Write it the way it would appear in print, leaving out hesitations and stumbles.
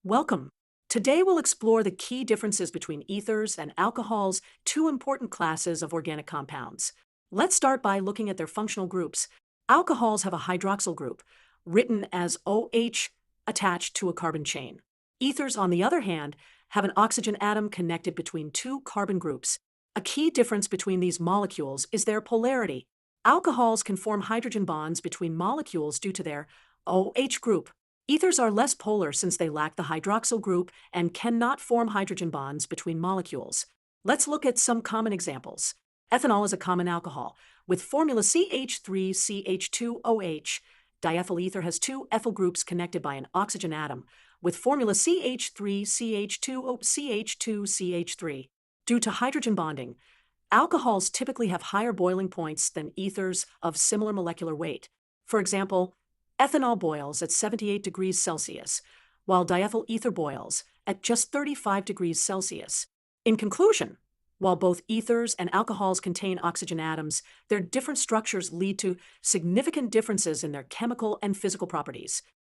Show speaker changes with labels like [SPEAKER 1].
[SPEAKER 1] Welcome. Today we'll explore the key differences between ethers and alcohols, two important classes of organic compounds. Let's start by looking at their functional groups. Alcohols have a hydroxyl group, written as OH attached to a carbon chain. Ethers, on the other hand, have an oxygen atom connected between two carbon groups. A key difference between these molecules is their polarity. Alcohols can form hydrogen bonds between molecules due to their OH group. Ethers are less polar since they lack the hydroxyl group and cannot form hydrogen bonds between molecules. Let's look at some common examples. Ethanol is a common alcohol, with formula CH3CH2OH. Diethyl ether has two ethyl groups connected by an oxygen atom, with formula CH3CH2CH2CH3. Due to hydrogen bonding, alcohols typically have higher boiling points than ethers of similar molecular weight. For example, ethanol boils at 78 degrees Celsius, while diethyl ether boils at just 35 degrees Celsius. In conclusion, while both ethers and alcohols contain oxygen atoms, their different structures lead to significant differences in their chemical and physical properties.